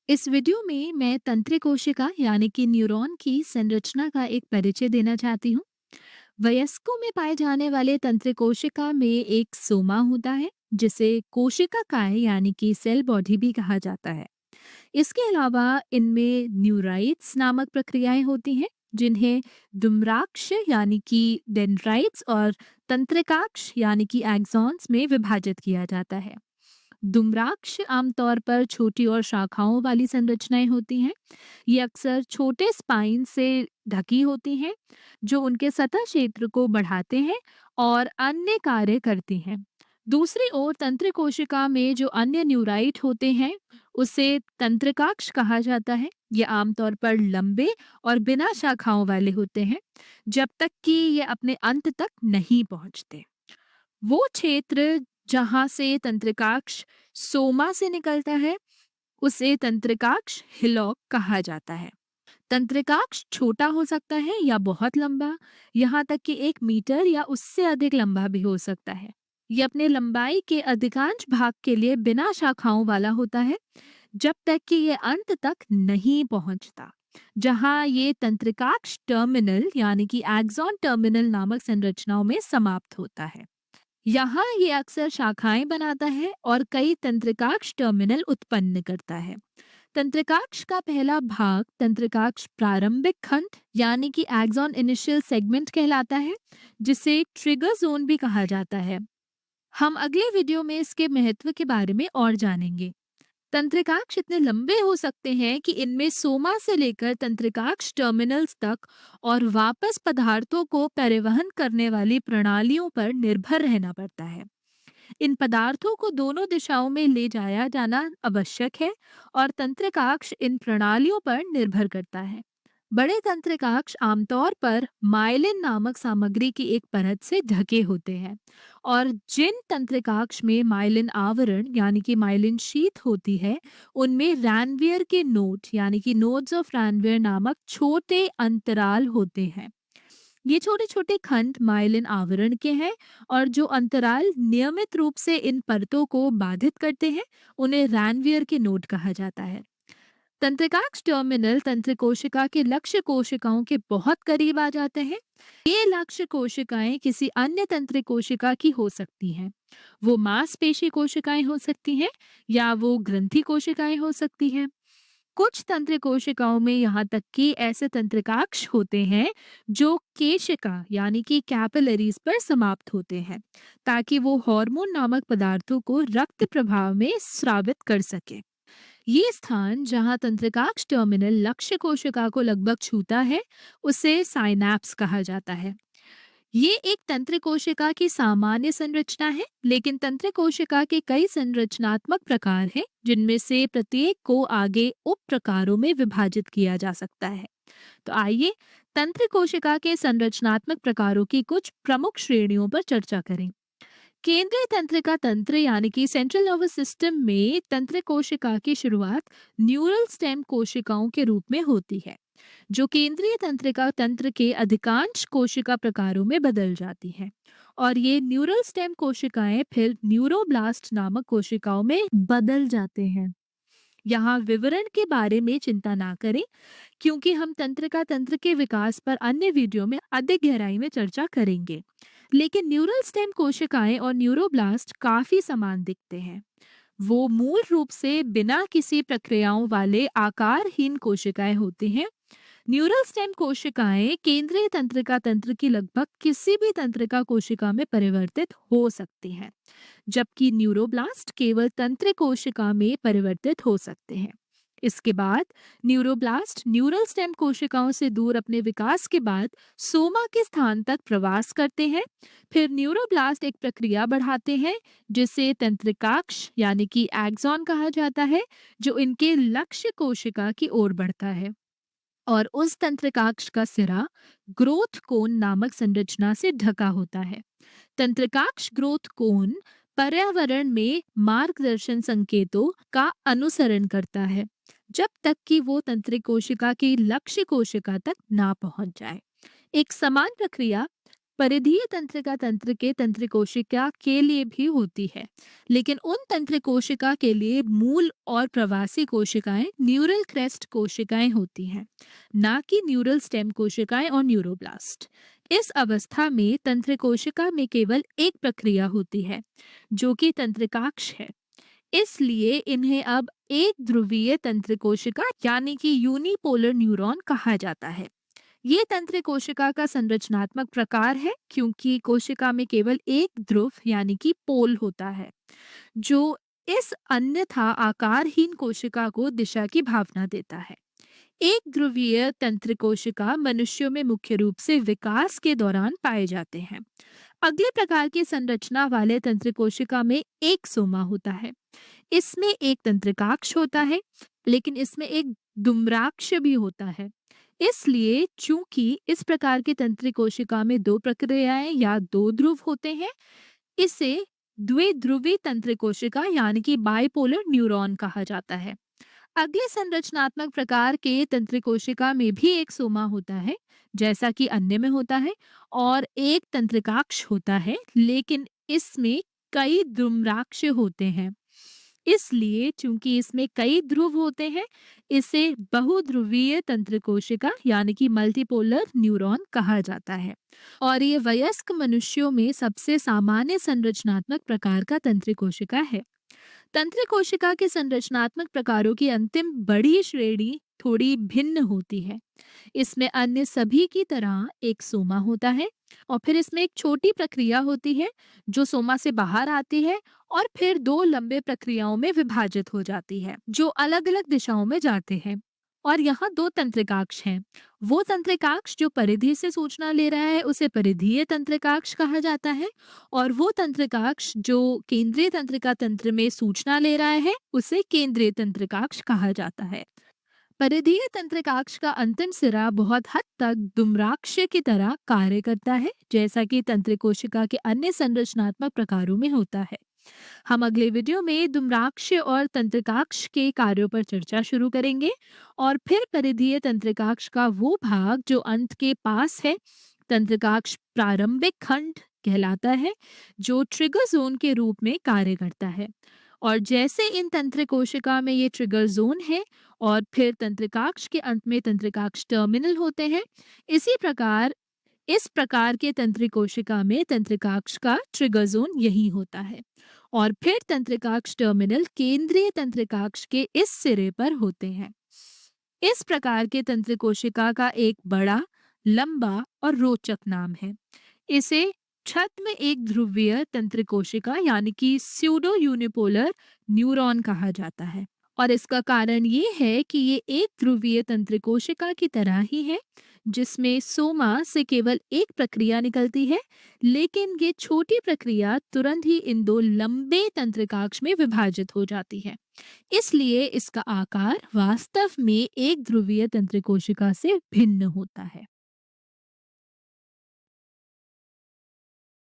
इस वीडियो में मैं तंत्रिका कोशिका यानी कि न्यूरॉन की संरचना का एक परिचय देना चाहती हूँ। वयस्कों में पाए जाने वाले तंत्रिका कोशिका में एक सोमा होता है जिसे कोशिका काय यानी कि सेल बॉडी भी कहा जाता है। इसके अलावा इनमें न्यूराइट्स नामक प्रक्रियाएं होती हैं जिन्हें दुम्राक्ष यानी कि डेंड्राइट्स और तंत्रिकाक्ष यानी कि एक्सॉन्स में विभाजित किया जाता है। दुम्राक्ष आमतौर पर छोटी और शाखाओं वाली संरचनाएं होती हैं। ये अक्सर छोटे स्पाइन से ढकी होती हैं जो उनके सतह क्षेत्र को बढ़ाते हैं और अन्य कार्य करती हैं। दूसरी ओर तंत्रिका कोशिका में जो अन्य न्यूराइट होते हैं उसे तंत्रिकाक्ष कहा जाता है। ये आमतौर पर लंबे और बिना शाखाओं वाले होते हैं जब तक कि ये अपने अंत तक नहीं पहुंचते। वो क्षेत्र जहाँ से तंत्रिकाक्ष सोमा से निकलता है उसे तंत्रिकाक्ष हिलॉक कहा जाता है। तंत्रिकाक्ष छोटा हो सकता है या बहुत लंबा, यहाँ तक कि 1 मीटर या उससे अधिक लंबा भी हो सकता है। ये अपने लंबाई के अधिकांश भाग के लिए बिना शाखाओं वाला होता है जब तक कि ये अंत तक नहीं पहुंचता, जहां ये तंत्रिकाक्ष टर्मिनल यानी कि एक्सॉन टर्मिनल नामक संरचनाओं में समाप्त होता है। यहाँ ये अक्सर शाखाएं बनाता है और कई तंत्रिकाक्ष टर्मिनल उत्पन्न करता है। तंत्रिकाक्ष का पहला भाग तंत्रिकाक्ष प्रारंभिक खंड यानी कि एक्सॉन इनिशियल सेगमेंट कहलाता है, जिसे ट्रिगर जोन भी कहा जाता है। हम अगले वीडियो में इसके महत्व के बारे में और जानेंगे। तंत्रिकाक्ष इतने लंबे हो सकते हैं कि इनमें सोमा से लेकर तंत्रिकाक्ष टर्मिनल्स तक और वापस पदार्थों को परिवहन करने वाली प्रणालियों पर निर्भर रहना पड़ता है। इन पदार्थों को दोनों दिशाओं में ले जाया जाना आवश्यक है और तंत्रिकाक्ष इन प्रणालियों पर निर्भर करता है। बड़े तंत्रिकाक्ष आमतौर पर माइलिन नामक सामग्री की एक परत से ढके होते हैं और जिन तंत्रिकाक्ष में माइलिन आवरण यानी कि माइलिन शीथ होती है उनमें रैनवियर के नोड यानी कि नोड्स ऑफ रैनवियर नामक छोटे अंतराल होते हैं। ये छोटे छोटे खंड माइलिन आवरण के हैं और जो अंतराल नियमित रूप से इन परतों को बाधित करते हैं उन्हें रैनवियर के नोड कहा जाता है। तंत्रिकाक्ष टर्मिनल तंत्र कोशिका के लक्ष्य कोशिकाओं के बहुत करीब आ जाते हैं। ये लक्ष्य कोशिकाएं किसी अन्य तंत्र कोशिका की हो सकती हैं। वो मांसपेशी कोशिकाएं हो सकती हैं या वो ग्रंथि कोशिकाएं हो सकती हैं। कुछ तंत्र कोशिकाओं में यहाँ तक कि ऐसे तंत्रिकाक्ष होते हैं जो केशिका यानी कि कैपिलरीज पर समाप्त होते हैं ताकि वो हार्मोन नामक पदार्थों को रक्त प्रवाह में स्रावित कर सके। ये स्थान जहाँ तंत्रिकाक्ष टर्मिनल लक्ष्य कोशिका को लगभग छूता है उसे साइनैप्स कहा जाता है। ये एक तंत्र कोशिका की सामान्य संरचना है, लेकिन तंत्र कोशिका के कई संरचनात्मक प्रकार हैं जिनमें से प्रत्येक को आगे उप प्रकारों में विभाजित किया जा सकता है। तो आइए तंत्र कोशिका के संरचनात्मक प्रकारों की कुछ प्रमुख श्रेणियों पर चर्चा करें। केंद्रीय तंत्रिका तंत्र यानी कि सेंट्रल नर्वस सिस्टम में तंत्र कोशिका की शुरुआत न्यूरल स्टेम कोशिकाओं के रूप में होती है जो केंद्रीय तंत्रिका तंत्र के अधिकांश कोशिका प्रकारों में बदल जाती हैं और ये न्यूरल स्टेम कोशिकाएं फिर न्यूरोब्लास्ट नामक कोशिकाओं में बदल जाते हैं। यहाँ विवरण के बारे में चिंता ना करें क्योंकि हम तंत्रिका तंत्र के विकास पर अन्य वीडियो में अधिक गहराई में चर्चा करेंगे। लेकिन न्यूरल स्टेम कोशिकाएं और न्यूरोब्लास्ट काफी समान दिखते हैं। वो मूल रूप से बिना किसी प्रक्रियाओं वाले आकारहीन कोशिकाएं होती हैं। न्यूरल स्टेम कोशिकाएं केंद्रीय तंत्रिका तंत्र की लगभग किसी भी तंत्रिका कोशिका में परिवर्तित हो सकती हैं, जबकि न्यूरोब्लास्ट केवल तंत्र कोशिका में परिवर्तित हो सकते हैं। इसके बाद न्यूरोब्लास्ट न्यूरल स्टेम कोशिकाओं से दूर अपने विकास के बाद सोमा के स्थान तक प्रवास करते हैं। फिर न्यूरोब्लास्ट एक प्रक्रिया बढ़ाते हैं जिसे तंत्रिकाक्ष यानी कि एक्सॉन कहा जाता है, जो इनके लक्ष्य कोशिका की ओर बढ़ता है और उस तंत्रिकाक्ष का सिरा ग्रोथ कोन नामक संरचना से ढका होता है। तंत्रिकाक्ष ग्रोथ कोन पर्यावरण में मार्गदर्शन संकेतों का अनुसरण करता है जब तक कि वो तंत्रिक कोशिका की लक्ष्य कोशिका तक ना पहुंच जाए। एक समान प्रक्रिया परिधीय तंत्रिका तंत्र के तंत्रिक कोशिका के लिए भी होती है, लेकिन उन तंत्रिक कोशिका के लिए मूल और प्रवासी कोशिकाएं न्यूरल क्रेस्ट कोशिकाएं होती हैं, ना कि न्यूरल स्टेम कोशिकाएं और न्यूरोब्लास्ट। इस अवस्था में तंत्रिक कोशिका में केवल एक प्रक्रिया होती है, जो कि तंत्रिकाक्ष है। इसलिए इन्हें अब एक ध्रुवीय तंत्रिक कोशिका यानी कि यूनिपोलर न्यूरॉन कहा जाता है। ये तंत्रिक कोशिका का संरचनात्मक प्रकार है, क्योंकि कोशिका में केवल एक ध्रुव यानी कि पोल होता है, जो इस अन्यथा आकारहीन कोशिका को दिशा की भावना देता है। एक ध्रुवीय तंत्रिक कोशिका मनुष्यों में मुख्य रूप से विकास के दौरान पाए जाते हैं। अगले प्रकार की संरचना वाले तंत्रिक कोशिका में एक सोमा होता है। इसमें एक तंत्रिकाक्ष होता है, लेकिन इसमें एक दुम्राक्ष भी होता है। इसलिए चूंकि इस प्रकार की तंत्रिक कोशिका में दो प्रक्रियाएं या दो ध्रुव होते हैं, इसे द्विध्रुवी तंत्रिक कोशिका यानी कि बाइपोलर न्यूरॉन कहा जाता है। अगले संरचनात्मक प्रकार के तंत्रिक कोशिका में भी एक सोमा होता है, जैसा कि अन्य में होता है, और एक तंत्रिकाक्ष होता है, लेकिन इसमें कई द्रुम्राक्ष होते हैं। इसलिए चूंकि इसमें कई ध्रुव होते हैं, इसे बहुध्रुवीय तंत्रिक कोशिका यानी कि मल्टीपोलर न्यूरॉन कहा जाता है। और ये वयस्क मनुष्यों में सबसे सामान्य संरचनात्मक प्रकार का तंत्रिक कोशिका है। तंत्रिक कोशिका के संरचनात्मक प्रकारों की अंतिम बड़ी श्रेणी थोड़ी भिन्न होती है। इसमें अन्य सभी की तरह एक सोमा होता है, और फिर इसमें एक छोटी प्रक्रिया होती है जो सोमा से बाहर आती है और फिर दो लंबे प्रक्रियाओं में विभाजित हो जाती है, जो अलग अलग दिशाओं में जाते हैं। और यहाँ दो तंत्रिकाक्ष हैं। वो तंत्रिकाक्ष जो परिधि से सूचना ले रहा है, उसे परिधीय तंत्रिकाक्ष कहा जाता है, और वो तंत्रिकाक्ष जो केंद्रीय तंत्रिका तंत्र में सूचना ले रहा है, उसे केंद्रीय तंत्रिकाक्ष कहा जाता है। परिधीय तंत्रिकाक्ष का अंतिम सिरा बहुत हद तक दुम्राक्ष की तरह कार्य करता है, जैसा कि तंत्रिक कोशिका के अन्य संरचनात्मक प्रकारों में होता है। हम अगले वीडियो में दुम्राक्ष और तंत्रिकाक्ष के कार्यों पर चर्चा शुरू करेंगे, और फिर परिधीय तंत्रिकाक्ष का वो भाग जो अंत के पास है, तंत्रिकाक्ष प्रारंभिक खंड कहलाता है, जो ट्रिगर जोन के रूप में कार्य करता है। और जैसे इन तंत्रिक कोशिका में ये ट्रिगर जोन है, और फिर तंत्रिकाक्ष के अंत में तंत्रिकाक्ष टर्मिनल होते हैं, इसी प्रकार इस प्रकार के तंत्रिक कोशिका में तंत्रिकाक्ष का ट्रिगर जोन यही होता है, और फिर तंत्रिकाक्ष टर्मिनल केंद्रीय तंत्रिकाक्ष के इस सिरे पर होते हैं। इस प्रकार के तंत्रिक कोशिका का एक बड़ा, लंबा और रोचक नाम है। इसे छद्म एक ध्रुवीय तंत्रिक कोशिका यानी कि स्यूडो यूनिपोलर न्यूरॉन कहा जाता है। और इसका कारण ये है कि ये एक ध्रुवीय तंत्रिक कोशिका की तरह ही है, जिसमें सोमा से केवल एक प्रक्रिया निकलती है, लेकिन ये छोटी प्रक्रिया तुरंत ही इन दो लंबे तंत्रिकाक्ष में विभाजित हो जाती है। इसलिए इसका आकार वास्तव में एक ध्रुवीय तंत्रिक कोशिका से भिन्न होता है।